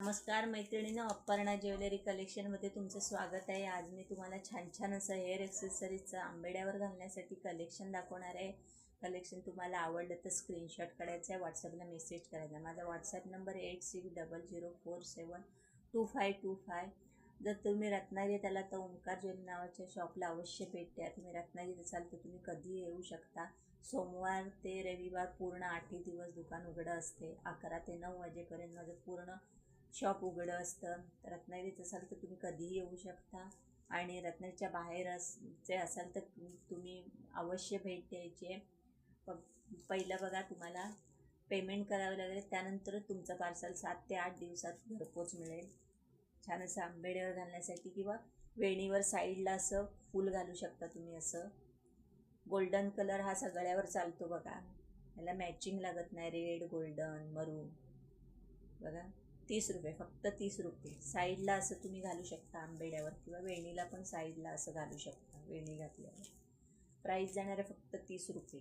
नमस्कार मैत्रिणींनो, अपर्णा ज्वेलरी कलेक्शनमध्ये तुमचं स्वागत आहे. आज मी तुम्हाला छान छान असं हेअर एक्सेसरीजचं आंबेड्यावर घालण्यासाठी कलेक्शन दाखवणार आहे. कलेक्शन तुम्हाला आवडलं तर स्क्रीनशॉट काढायचा आहे, व्हॉट्सअपला मेसेज करायचा. माझा व्हॉट्सअप नंबर 8600472525. जर तुम्ही रत्नागिरीत आला तर ओंकार ज्वेलरी नावाच्या शॉपला अवश्य भेट द्या. तुम्ही रत्नागिरीत असाल तर तुम्ही कधीही येऊ शकता. सोमवार ते रविवार पूर्ण 8 दिवस दुकान उघडं असते. 11 ते 9 वाजेपर्यंत माझं पूर्ण शॉप उघडं असतं. रत्नागिरीत असाल तर तुम्ही कधीही येऊ शकता आणि रत्नागिरीच्या बाहेर असाल तर तुम्ही अवश्य भेट द्यायची आहे. पहिलं बघा, तुम्हाला पेमेंट करावं लागेल, त्यानंतर तुमचं पार्सल 7 ते 8 दिवसात घरपोच मिळेल. छान असं आंबेड्यावर घालण्यासाठी किंवा वेणीवर साईडला असं फूल घालू शकता तुम्ही. असं गोल्डन कलर हा सगळ्यावर चालतो बघा, याला मॅचिंग लागत नाही. रेड, गोल्डन, मरून बघा. 30 रुपये, फक्त 30 रुपये. साईडला असं तुम्ही घालू शकता आंबेड्यावर किंवा वेणीला पण साईडला असं घालू शकता. वेणी घातल्यावर प्राईस जाणार आहे फक्त 30 रुपये,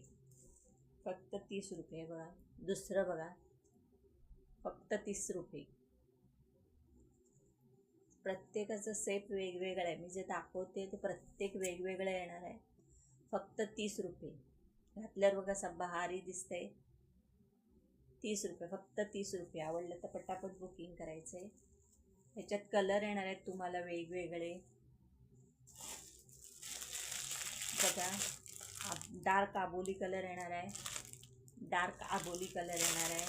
फक्त 30 रुपये. बघा दुसरं बघा, फक्त 30 रुपये. प्रत्येकाचं सेप वेगवेगळं आहे. मी जे दाखवते ते प्रत्येक वेगवेगळं येणार आहे. फक्त 30 रुपये घातल्यावर बघा असं बहारी दिसतंय. 30 रुपये, फक्त 30 रुपये. आवडलं तर पटापट बुकिंग करायचं आहे. ह्याच्यात कलर येणार आहेत तुम्हाला वेगवेगळे. बघा, डार्क आबोली कलर येणार आहे, डार्क आबोली कलर येणार आहे,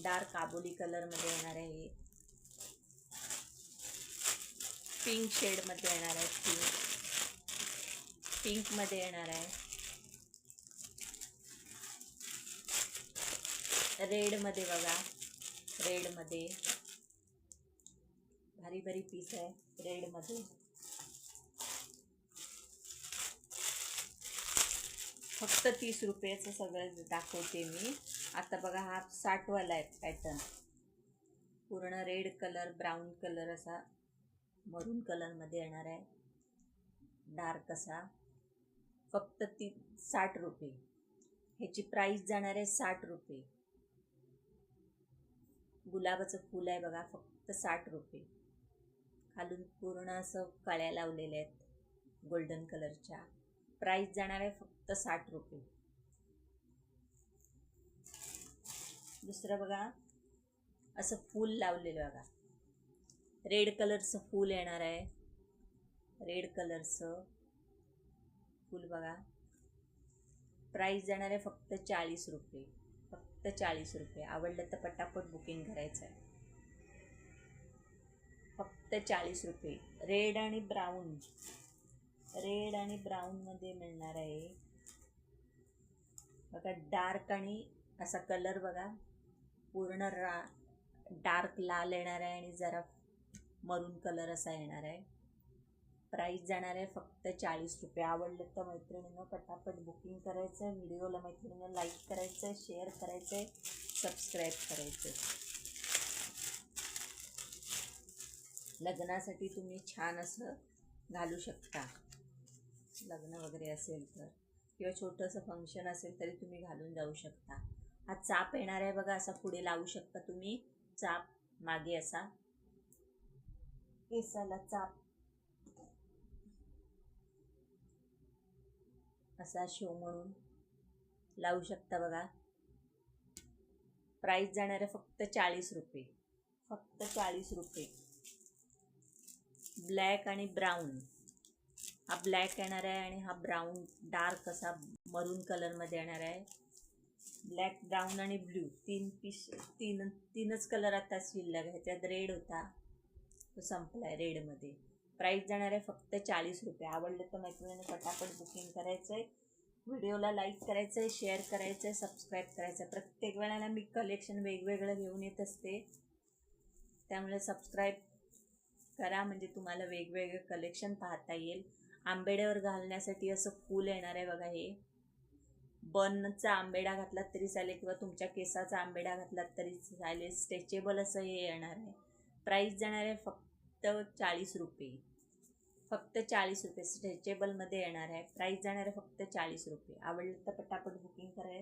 डार्क आबोली कलरमध्ये येणार आहे, पिंक शेडमध्ये येणार आहे, पिंकमध्ये येणार आहे, रेडमध्ये बघा, रेडमध्ये भारी भारी पीस आहे. रेडमध्ये फक्त 30 रुपयाचं सगळं दाखवते मी. आता बघा, हा 60 वाला आहे पॅटर्न. पूर्ण रेड कलर, ब्राऊन कलर, असा मरून कलरमध्ये येणार आहे, डार्क असा. फक्त 60 रुपये. ह्याची प्राईस जाणार आहे 60 रुपये. गुलाबाचं फूल आहे बघा, फक्त 60 रुपये. खालून पूर्ण असं कळ्या लावलेल्या आहेत गोल्डन कलरच्या. प्राईस जाणार आहे फक्त 60 रुपये. दुसरं बघा, असं फूल लावलेलं बघा, रेड कलरचं फूल येणार आहे. रेड कलरचं फूल बघा. प्राईस जाणार आहे फक्त 40 रुपये, फक्त 40 रुपये. आवडलं तर पटापट बुकिंग करायचं आहे. फक्त 40 रुपये. रेड आणि ब्राऊन, रेड आणि ब्राऊनमध्ये मिळणार आहे बघा. डार्क आणि असा कलर बघा, पूर्ण डार्क लाल येणार आहे आणि जरा मरून कलर असा येणार आहे. प्राईस जाणार आहे फक्त 40 रुपये. आवडलं तर मैत्रिणींनो पटापट बुकिंग करायचं आहे. व्हिडिओला मैत्रिणींनो लाईक करायचं आहे, शेअर करायचं आहे, सबस्क्राईब करायचं आहे. लग्नासाठी तुम्ही छान असं घालू शकता. लग्न वगैरे असेल तर किंवा छोटंसं फंक्शन असेल तरी तुम्ही घालून जाऊ शकता. हा चाप येणार आहे बघा, असा पुढे लावू शकता तुम्ही. चाप मागे असा केसाला चाप असा शो म्हणून लावू शकता बघा. प्राईस जाणार आहे फक्त 40 रुपये, फक्त 40 रुपये. ब्लॅक आणि ब्राऊन, हा ब्लॅक येणार आहे आणि हा ब्राऊन डार्क असा मरून कलरमध्ये येणार आहे. ब्लॅक, ब्राऊन आणि ब्ल्यू, तीनच कलर आता शिल्लक आहे. त्यात रेड होता, तो संपला आहे रेडमध्ये. प्राईस जाणार आहे फक्त 40 रुपये. आवडलं तर मैत्रिणीने पटापट बुकिंग करायचं आहे. व्हिडिओला लाईक करायचं आहे, शेअर करायचं आहे, सबस्क्राईब करायचं आहे. प्रत्येक वेळेला मी कलेक्शन वेगवेगळं घेऊन येत असते, त्यामुळे सबस्क्राईब करा म्हणजे तुम्हाला वेगवेगळे कलेक्शन पाहता येईल. आंबेड्यावर घालण्यासाठी असं फूल येणार आहे बघा. हे बनचा आंबेडा घातलात तरी चालेल किंवा तुमच्या केसाचा आंबेडा घातलात तरी चालेल. स्ट्रेचेबल असं हे येणार आहे. प्राईस जाणार आहे फक्त 40 रुपये, फक्त 40 रुपये. स्ट्रेचेबलमध्ये येणार आहे. प्राईस जाणार आहे फक्त 40 रुपये. आवडलं तर पटापट बुकिंग करा.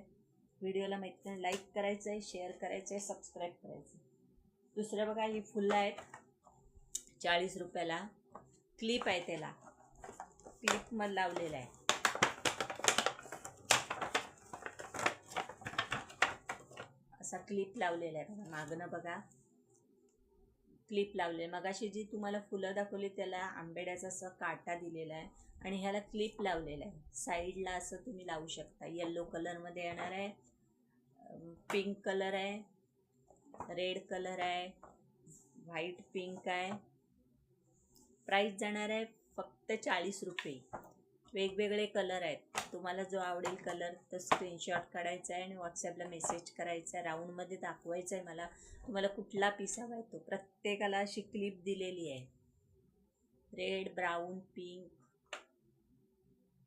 व्हिडिओला मैत्रिणी लाईक करायचं आहे, शेअर करायचं आहे, सबस्क्राईब करायचं आहे. दुसरं बघा, ही फुलं आहेत 40 रुपयाला. क्लिप आहे, त्याला क्लिप मध्ये लावलेला आहे. असा क्लिप लावलेला आहे बघा, मागणं बघा क्लिप लावले. मगाशी जी तुम्हाला फुलं दाखवली त्याला आंबेड्याचा असं काटा दिलेला आहे आणि ह्याला क्लिप लावलेला आहे. साईडला असं तुम्ही लावू शकता. येलो कलरमध्ये येणार आहे, पिंक कलर आहे, रेड कलर आहे, व्हाईट पिंक आहे. प्राईस जाणार आहे फक्त 40 रुपये. वेगवेगळे कलर आहेत. तुम्हाला जो आवडेल कलर तर स्क्रीनशॉट काढायचा आहे आणि व्हॉट्सॲपला मेसेज करायचा आहे. राऊंडमध्ये दाखवायचं आहे मला तुम्हाला कुठला पीस हवा आहे तो. प्रत्येकाला अशी क्लिप दिलेली आहे. रेड, ब्राऊन, पिंक,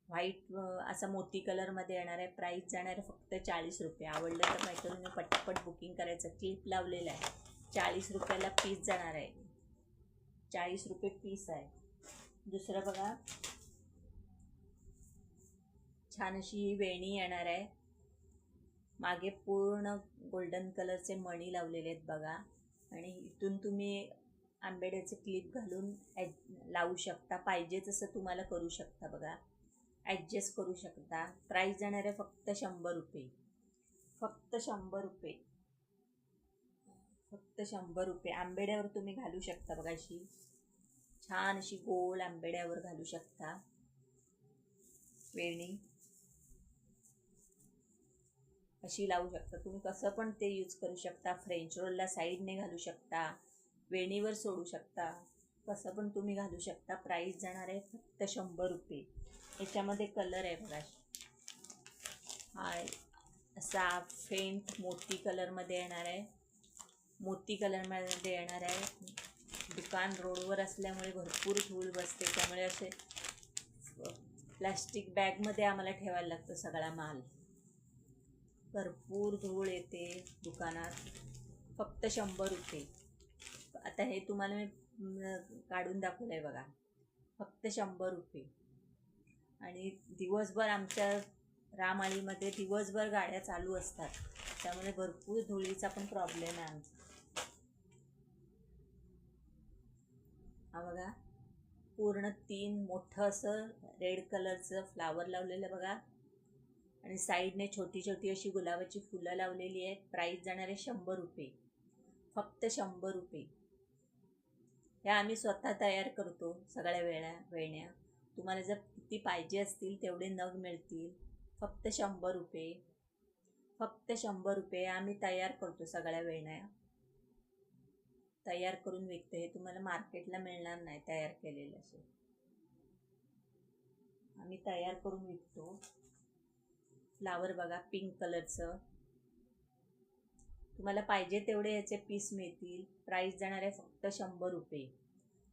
व्हाईट असा मोती कलरमध्ये येणार आहे. प्राईस जाणार आहे फक्त 40 रुपये. आवडलं तर मैत्रिणींनी पटपट बुकिंग करायचं. क्लिप लावलेलं आहे. 40 रुपयाला पीस जाणार आहे. 40 रुपये पीस आहे. दुसरं बघा, छान अशी वेणी येणार आहे. मागे पूर्ण गोल्डन कलरचे मणी लावलेले आहेत बघा. आणि इथून तुम्ही आंबेड्याचे क्लिप घालून लावू शकता. पाहिजे तसं तुम्हाला करू शकता बघा, ॲडजस्ट करू शकता. प्राईस जाणार आहे फक्त 100 रुपये. फक्त 100 रुपये. फक्त 100 रुपये. आंबेड्यावर तुम्ही घालू शकता बघा. अशी छान अशी गोल आंबेड्यावर घालू शकता वेणी. अशी लावू शकता तुम्ही. कसं पण ते यूज करू शकता. फ्रेंच रोलला साईडने घालू शकता, वेणीवर सोडू शकता, कसं पण तुम्ही घालू शकता. प्राईस जाणार आहे फक्त 100 रुपये. याच्यामध्ये कलर आहे बघा. हा असा फेंट मोती कलरमध्ये येणार आहे. मोती कलरमध्ये येणार आहे. दुकान रोडवर असल्यामुळे भरपूर धूळ बसते, त्यामुळे असे प्लॅस्टिक बॅगमध्ये आम्हाला ठेवायला लागतं सगळा माल. भरपूर धूळ येते दुकानात. फक्त 100 रुपये. आता हे तुम्हाला मी काढून दाखवलं आहे बघा. फक्त 100 रुपये. आणि दिवसभर आमच्या रामाळीमध्ये दिवसभर गाड्या चालू असतात, त्यामुळे भरपूर धुळीचा पण प्रॉब्लेम आहे आमचा. हा बघा, पूर्ण 3 मोठं असं रेड कलरचं फ्लावर लावलेलं बघा. आणि साईडने छोटी छोटी अशी गुलाबाची फुलं लावलेली आहेत. प्राईस जाणार आहे 100 रुपये. फक्त 100 रुपये. ह्या आम्ही स्वतः तयार करतो सगळ्या वेण्या. तुम्हाला जर किती पाहिजे असतील तेवढे नग मिळतील. फक्त 100 रुपये. फक्त 100 रुपये. आम्ही तयार करतो सगळ्या वेण्या, तयार करून विकतो. हे तुम्हाला मार्केटला मिळणार नाही तयार केलेलं. असे आम्ही तयार करून विकतो. फ्लावर बघा पिंक कलरचं. तुम्हाला पाहिजे तेवढे याचे पीस मिळतील. प्राईस जाणार आहे फक्त 100 रुपये.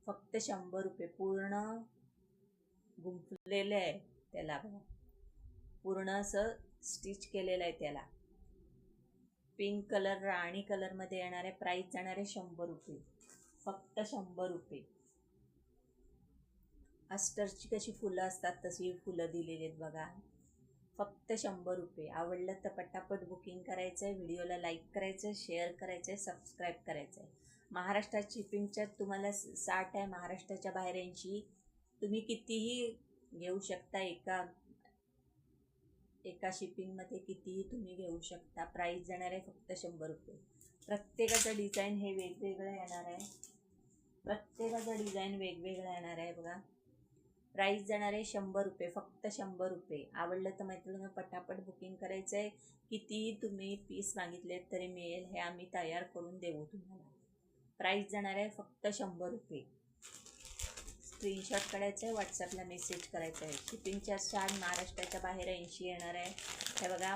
फक्त 100 रुपये. पूर्ण गुंफलेलं आहे त्याला बघा. पूर्ण असं स्टिच केलेलं आहे त्याला. पिंक कलर राणी कलरमध्ये येणार आहे. प्राईस जाणार आहे 100 रुपये. फक्त 100 रुपये. अस्टरची कशी फुलं असतात तशी फुलं दिलेली आहेत बघा. फक्त 100 रुपये. आवडलं तर पटापट बुकिंग करायचं आहे. व्हिडिओला लाईक करायचं आहे, शेअर करायचं आहे, सबस्क्राईब करायचं आहे. महाराष्ट्रात शिपिंगच्या तुम्हाला 60 आहे. महाराष्ट्राच्या बाहेर 80. तुम्ही कितीही घेऊ शकता. एका शिपिंगमध्ये कितीही तुम्ही घेऊ शकता. प्राईस जाणार आहे फक्त 100 रुपये. प्रत्येकाचं डिझाईन हे वेगवेगळं येणार आहे. प्रत्येकाचं डिझाईन वेगवेगळं येणार आहे बघा. प्राईस जाणार आहे 100 रुपये. फक्त 100 रुपये. आवडलं तर मैत्रिणींनो पटापट बुकिंग करायचं आहे. कितीही तुम्ही पीस मागितले तरी मिळेल. हे आम्ही तयार करून देऊ तुम्हाला. प्राईस जाणार आहे फक्त 100 रुपये. स्क्रीनशॉट काढायचं आहे, व्हॉट्सॲपला मेसेज करायचा आहे. शिपिंगच्या चार्ज महाराष्ट्राच्या बाहेर 80 येणार आहे. हे बघा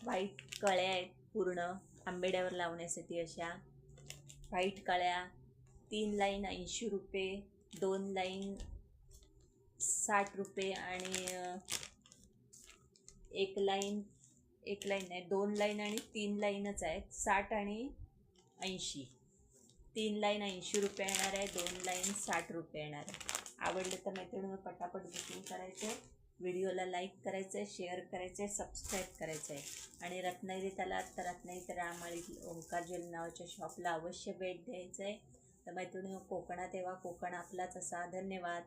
व्हाईट कळ्या आहेत पूर्ण आंबेड्यावर लावण्यासाठी. अशा व्हाईट कळ्या 3 लाईन 80 रुपये, 2 लाईन 60 रुपये आणि एक लाईन नाही 2 लाईन आणि 3 लाईनच आहेत. 60 आणि 80. 3 लाईन 80 रुपये येणार आहे, 2 लाईन 60 रुपये येणार आहे. आवडलं तर मैत्रिणींनो पटापट बुकिंग करायचं. व्हिडिओला लाईक करायचं आहे, शेअर करायचं आहे, सबस्क्राईब करायचं आहे. आणि रत्नागिरीत आलात तर रत्नागिरीत रामाळी ओंकार ज्वेलरी नावाच्या शॉपला अवश्य भेट द्यायचं आहे. तर मैत्रिणी, कोकणात येवा, कोकण आपलाच असा. धन्यवाद.